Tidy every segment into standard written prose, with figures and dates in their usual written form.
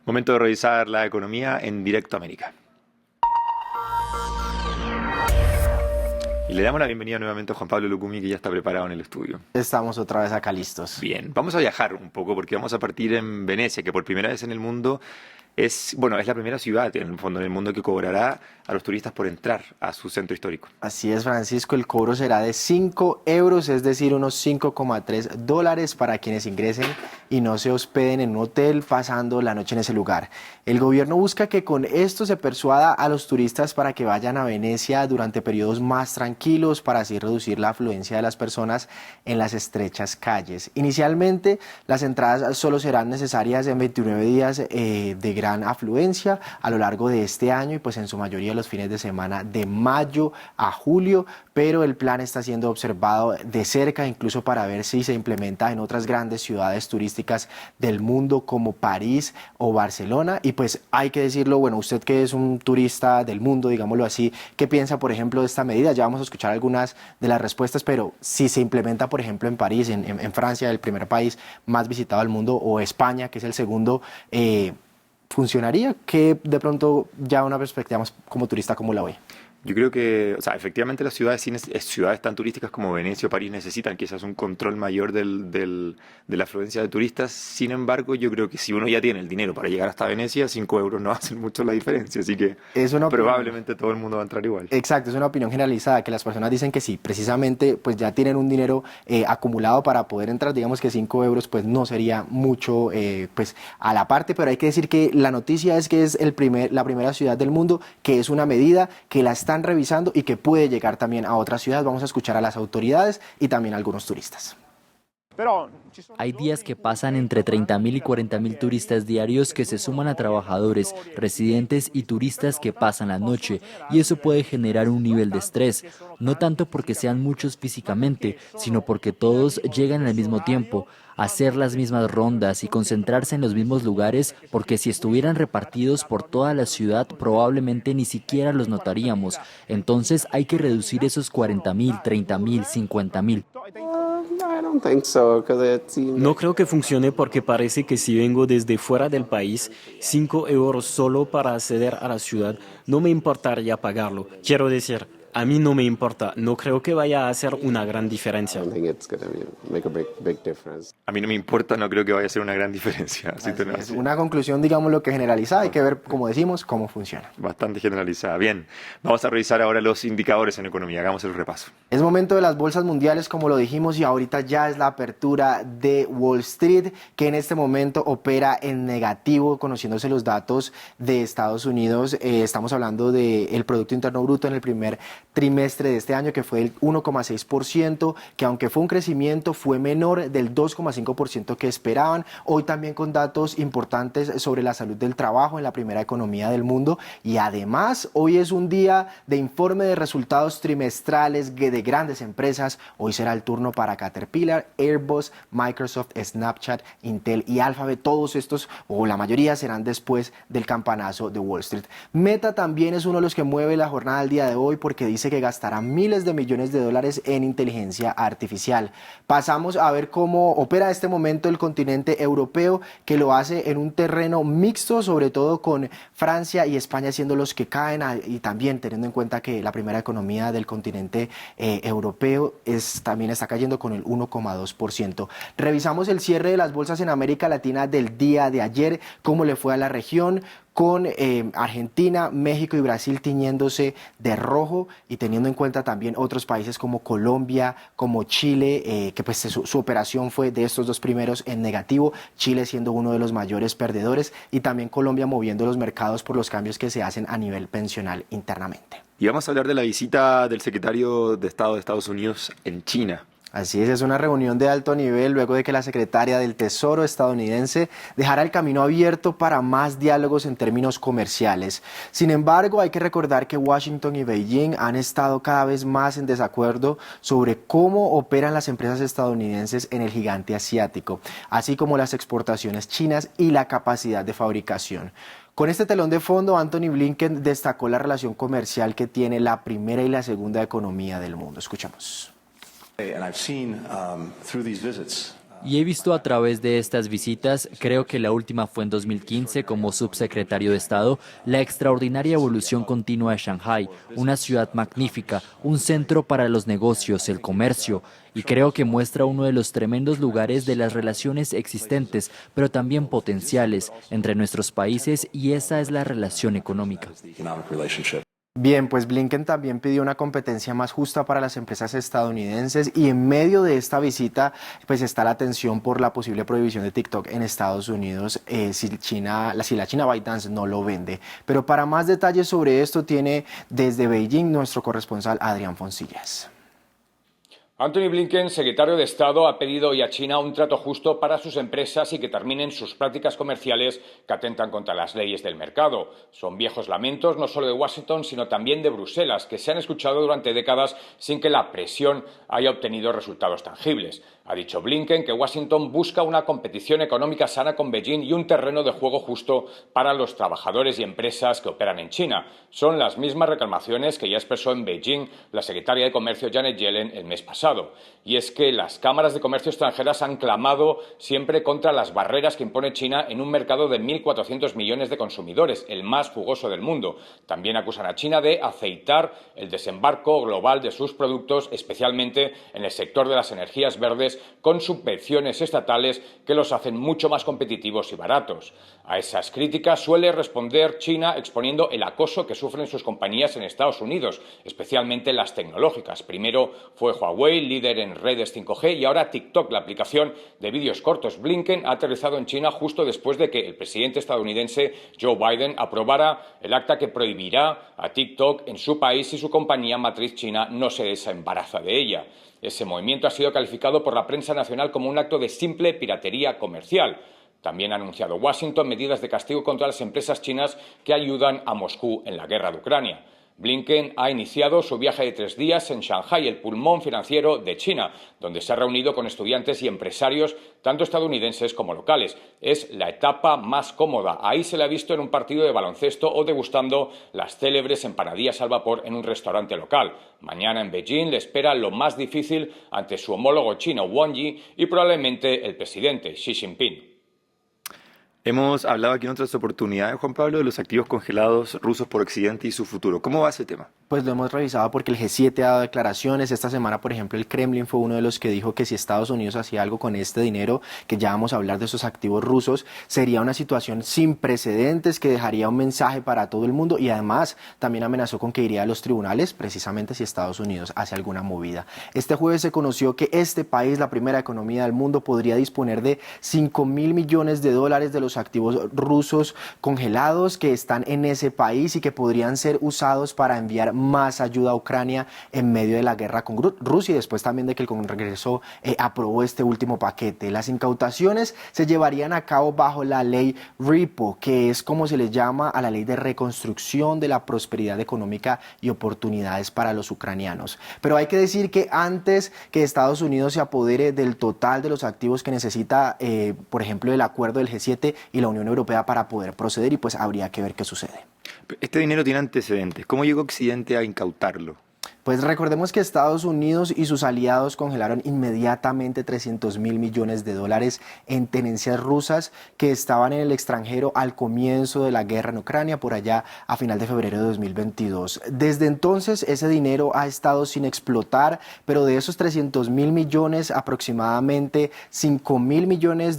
Momento de revisar la economía en Directo América. Y le damos la bienvenida nuevamente a Juan Pablo Lucumi, que ya está preparado en el estudio. Estamos otra vez acá listos. Bien, vamos a viajar un poco porque vamos a partir en Venecia, que por primera vez en el mundo es la primera ciudad en el fondo en el mundo que cobrará a los turistas por entrar a su centro histórico. Así es, Francisco, el cobro será de 5 euros, es decir, unos 5,3 dólares para quienes ingresen y no se hospeden en un hotel pasando la noche en ese lugar. El gobierno busca que con esto se persuada a los turistas para que vayan a Venecia durante periodos más tranquilos, para así reducir la afluencia de las personas en las estrechas calles. Inicialmente, las entradas solo serán necesarias en 29 días de gran afluencia a lo largo de este año y pues en su mayoría los fines de semana de mayo a julio, pero el plan está siendo observado de cerca incluso para ver si se implementa en otras grandes ciudades turísticas del mundo como París o Barcelona. Y pues hay que decirlo, bueno, usted que es un turista del mundo, digámoslo así, ¿qué piensa por ejemplo de esta medida? Ya vamos a escuchar algunas de las respuestas, pero si se implementa por ejemplo en París, en Francia, el primer país más visitado del mundo, o España, que es el segundo, ¿funcionaría? Que de pronto ya una perspectiva más como turista, ¿cómo la ve? Yo creo que, efectivamente las ciudades, ciudades tan turísticas como Venecia o París necesitan quizás un control mayor de la afluencia de turistas. Sin embargo, yo creo que si uno ya tiene el dinero para llegar hasta Venecia, 5 euros no hacen mucho la diferencia. Así que Es una probablemente todo el mundo va a entrar igual. Exacto, es una opinión generalizada, que las personas dicen que sí, precisamente pues ya tienen un dinero acumulado para poder entrar, digamos que 5 euros pues no sería mucho pues a la parte, pero hay que decir que la noticia es que es la primera ciudad del mundo, que es una medida que la están revisando y que puede llegar también a otras ciudades. Vamos a escuchar a las autoridades y también a algunos turistas. Hay días que pasan entre 30.000 y 40.000 turistas diarios que se suman a trabajadores, residentes y turistas que pasan la noche, y eso puede generar un nivel de estrés, no tanto porque sean muchos físicamente, sino porque todos llegan al mismo tiempo, hacer las mismas rondas y concentrarse en los mismos lugares, porque si estuvieran repartidos por toda la ciudad probablemente ni siquiera los notaríamos. Entonces hay que reducir esos 40.000, 30.000, 50.000. No creo que funcione porque parece que si vengo desde fuera del país, 5 euros solo para acceder a la ciudad, no me importaría pagarlo. Quiero decir, a mí no me importa, no creo que vaya a hacer una gran diferencia. A mí no me importa, no creo que vaya a ser una gran diferencia. Es una conclusión, digamos, lo que generalizada, hay que ver, como decimos, cómo funciona. Bastante generalizada. Bien, vamos a revisar ahora los indicadores en economía. Hagamos el repaso. Es momento de las bolsas mundiales, como lo dijimos, y ahorita ya es la apertura de Wall Street, que en este momento opera en negativo, conociéndose los datos de Estados Unidos. Estamos hablando del Producto Interno Bruto en el primer trimestre de este año, que fue el 1,6%, que aunque fue un crecimiento, fue menor del 2,5% que esperaban. Hoy también con datos importantes sobre la salud del trabajo en la primera economía del mundo, y además hoy es un día de informe de resultados trimestrales de grandes empresas. Hoy será el turno para Caterpillar, Airbus, Microsoft, Snapchat, Intel y Alphabet. Todos estos, o la mayoría, serán después del campanazo de Wall Street. Meta también es uno de los que mueve la jornada del día de hoy, porque dice que gastará miles de millones de dólares en inteligencia artificial. Pasamos a ver cómo opera en este momento el continente europeo, que lo hace en un terreno mixto, sobre todo con Francia y España siendo los que caen, y también teniendo en cuenta que la primera economía del continente europeo también está cayendo con el 1,2%. Revisamos el cierre de las bolsas en América Latina del día de ayer, cómo le fue a la región, con Argentina, México y Brasil tiñéndose de rojo, y teniendo en cuenta también otros países como Colombia, como Chile, que pues su operación fue de estos dos primeros en negativo, Chile siendo uno de los mayores perdedores, y también Colombia moviendo los mercados por los cambios que se hacen a nivel pensional internamente. Y vamos a hablar de la visita del secretario de Estado de Estados Unidos en China. Así es una reunión de alto nivel luego de que la secretaria del Tesoro estadounidense dejara el camino abierto para más diálogos en términos comerciales. Sin embargo, hay que recordar que Washington y Beijing han estado cada vez más en desacuerdo sobre cómo operan las empresas estadounidenses en el gigante asiático, así como las exportaciones chinas y la capacidad de fabricación. Con este telón de fondo, Antony Blinken destacó la relación comercial que tiene la primera y la segunda economía del mundo. Escuchamos. Y he visto a través de estas visitas, creo que la última fue en 2015 como subsecretario de Estado, la extraordinaria evolución continua de Shanghái, una ciudad magnífica, un centro para los negocios, el comercio, y creo que muestra uno de los tremendos lugares de las relaciones existentes, pero también potenciales, entre nuestros países, y esa es la relación económica. Bien, pues Blinken también pidió una competencia más justa para las empresas estadounidenses y en medio de esta visita pues está la tensión por la posible prohibición de TikTok en Estados Unidos si la China ByteDance no lo vende. Pero para más detalles sobre esto tiene desde Beijing nuestro corresponsal Adrián Foncillas. Antony Blinken, secretario de Estado, ha pedido hoy a China un trato justo para sus empresas y que terminen sus prácticas comerciales que atentan contra las leyes del mercado. Son viejos lamentos no solo de Washington, sino también de Bruselas, que se han escuchado durante décadas sin que la presión haya obtenido resultados tangibles. Ha dicho Blinken que Washington busca una competición económica sana con Beijing y un terreno de juego justo para los trabajadores y empresas que operan en China. Son las mismas reclamaciones que ya expresó en Beijing la secretaria de Comercio Janet Yellen el mes pasado. Y es que las cámaras de comercio extranjeras han clamado siempre contra las barreras que impone China en un mercado de 1.400 millones de consumidores, el más jugoso del mundo. También acusan a China de aceitar el desembarco global de sus productos, especialmente en el sector de las energías verdes, con subvenciones estatales que los hacen mucho más competitivos y baratos. A esas críticas suele responder China exponiendo el acoso que sufren sus compañías en Estados Unidos, especialmente las tecnológicas. Primero fue Huawei, líder en redes 5G, y ahora TikTok, la aplicación de vídeos cortos. Blinken ha aterrizado en China justo después de que el presidente estadounidense Joe Biden aprobara el acta que prohibirá a TikTok en su país si su compañía matriz china no se desembaraza de ella. Ese movimiento ha sido calificado por la prensa nacional como un acto de simple piratería comercial. También ha anunciado Washington medidas de castigo contra las empresas chinas que ayudan a Moscú en la guerra de Ucrania. Blinken ha iniciado su viaje de 3 días en Shanghái, el pulmón financiero de China, donde se ha reunido con estudiantes y empresarios, tanto estadounidenses como locales. Es la etapa más cómoda. Ahí se le ha visto en un partido de baloncesto o degustando las célebres empanadillas al vapor en un restaurante local. Mañana en Beijing le espera lo más difícil ante su homólogo chino Wang Yi y probablemente el presidente Xi Jinping. Hemos hablado aquí en otras oportunidades, Juan Pablo, de los activos congelados rusos por Occidente y su futuro. ¿Cómo va ese tema? Pues lo hemos revisado porque el G7 ha dado declaraciones. Esta semana, por ejemplo, el Kremlin fue uno de los que dijo que si Estados Unidos hacía algo con este dinero, que ya vamos a hablar de esos activos rusos, sería una situación sin precedentes que dejaría un mensaje para todo el mundo y además también amenazó con que iría a los tribunales precisamente si Estados Unidos hace alguna movida. Este jueves se conoció que este país, la primera economía del mundo, podría disponer de $5.000 millones de los activos rusos congelados que están en ese país y que podrían ser usados para enviar más ayuda a Ucrania en medio de la guerra con Rusia y después también de que el Congreso aprobó este último paquete. Las incautaciones se llevarían a cabo bajo la ley REPO, que es como se le llama a la ley de reconstrucción de la prosperidad económica y oportunidades para los ucranianos. Pero hay que decir que antes que Estados Unidos se apodere del total de los activos que necesita, por ejemplo, el acuerdo del G7 y la Unión Europea para poder proceder, y pues habría que ver qué sucede. Este dinero tiene antecedentes. ¿Cómo llegó Occidente a incautarlo? Pues recordemos que Estados Unidos y sus aliados congelaron inmediatamente $300.000 millones en tenencias rusas que estaban en el extranjero al comienzo de la guerra en Ucrania, por allá a final de febrero de 2022. Desde entonces ese dinero ha estado sin explotar, pero de esos $300.000 millones, aproximadamente $5.000 millones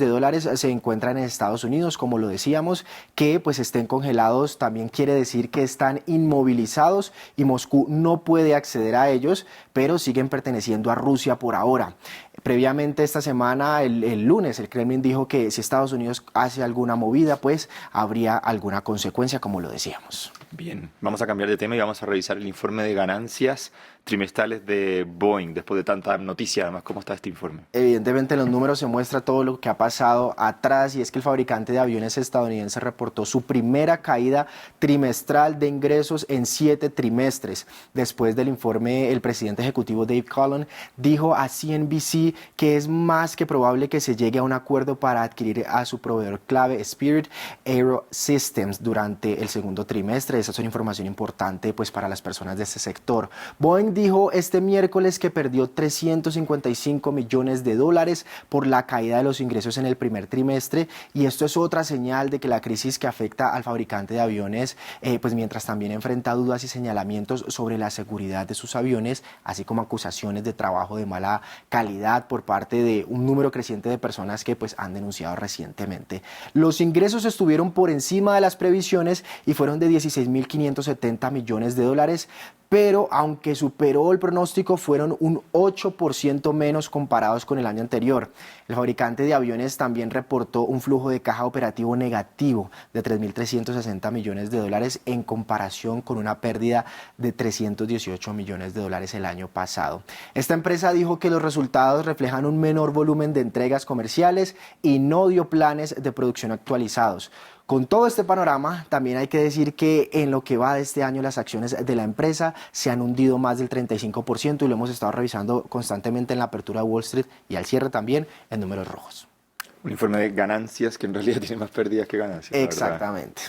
se encuentran en Estados Unidos, como lo decíamos. Que pues estén congelados también quiere decir que están inmovilizados y Moscú no puede acceder a ellos, pero siguen perteneciendo a Rusia por ahora. Previamente esta semana, el lunes, el Kremlin dijo que si Estados Unidos hace alguna movida, pues habría alguna consecuencia, como lo decíamos. Bien, vamos a cambiar de tema y vamos a revisar el informe de ganancias trimestrales de Boeing, después de tanta noticia. Además, ¿cómo está este informe? Evidentemente en los números se muestra todo lo que ha pasado atrás, y es que el fabricante de aviones estadounidense reportó su primera caída trimestral de ingresos en 7 trimestres. Después del informe, el presidente ejecutivo Dave Cullen dijo a CNBC que es más que probable que se llegue a un acuerdo para adquirir a su proveedor clave Spirit AeroSystems durante el segundo trimestre. esta es una información importante pues para las personas de este sector. Boeing dijo este miércoles que perdió 355 millones de dólares por la caída de los ingresos en el primer trimestre, y esto es otra señal de que la crisis que afecta al fabricante de aviones, pues mientras también enfrenta dudas y señalamientos sobre la seguridad de sus aviones, así como acusaciones de trabajo de mala calidad por parte de un número creciente de personas que pues han denunciado recientemente. Los ingresos estuvieron por encima de las previsiones y fueron de 16.570 millones de dólares, pero aunque superó el pronóstico, fueron un 8% menos comparados con el año anterior. El fabricante de aviones también reportó un flujo de caja operativo negativo de 3.360 millones de dólares en comparación con una pérdida de 318 millones de dólares el año pasado. Esta empresa dijo que los resultados reflejan un menor volumen de entregas comerciales y no dio planes de producción actualizados. Con todo este panorama, también hay que decir que en lo que va de este año las acciones de la empresa se han hundido más del 35% y lo hemos estado revisando constantemente en la apertura de Wall Street y al cierre también en números rojos. Un informe de ganancias que en realidad tiene más pérdidas que ganancias. Exactamente.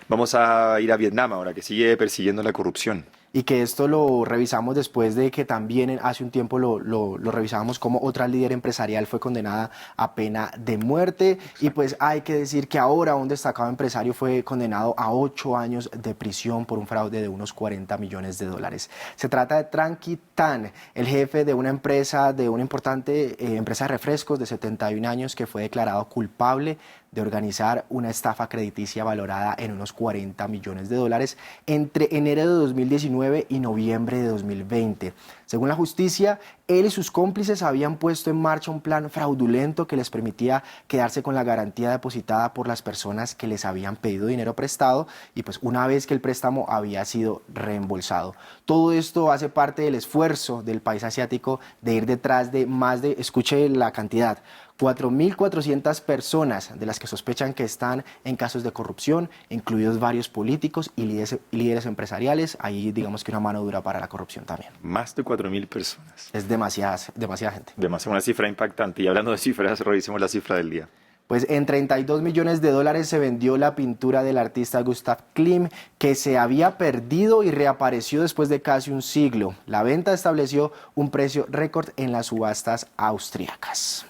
Vamos a ir a Vietnam ahora, que sigue persiguiendo la corrupción. Y que esto lo revisamos después de que también hace un tiempo lo revisábamos como otra líder empresarial fue condenada a pena de muerte. Exacto. Y pues hay que decir que ahora un destacado empresario fue condenado a 8 años de prisión por un fraude de unos 40 millones de dólares. Se trata de Tran Qui Tan, el jefe de una empresa, de una importante empresa de refrescos de 71 años que fue declarado culpable de organizar una estafa crediticia valorada en unos 40 millones de dólares entre enero de 2019 y noviembre de 2020. Según la justicia, él y sus cómplices habían puesto en marcha un plan fraudulento que les permitía quedarse con la garantía depositada por las personas que les habían pedido dinero prestado y pues una vez que el préstamo había sido reembolsado. Todo esto hace parte del esfuerzo del país asiático de ir detrás de más de, escuche la cantidad, 4.400 personas de las que sospechan que están en casos de corrupción, incluidos varios políticos y líderes empresariales. Ahí digamos que una mano dura para la corrupción también. Más de 4.000 personas. Es demasiada gente. Demasiada, una cifra impactante. Y hablando de cifras, revisemos la cifra del día. Pues en 32 millones de dólares se vendió la pintura del artista Gustav Klimt, que se había perdido y reapareció después de casi un siglo. La venta estableció un precio récord en las subastas austríacas.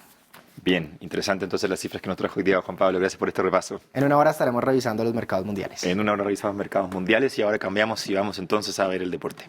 Bien, interesante entonces las cifras que nos trajo hoy día Juan Pablo. Gracias por este repaso. En una hora estaremos revisando los mercados mundiales. En una hora revisamos mercados mundiales y ahora cambiamos y vamos entonces a ver el deporte.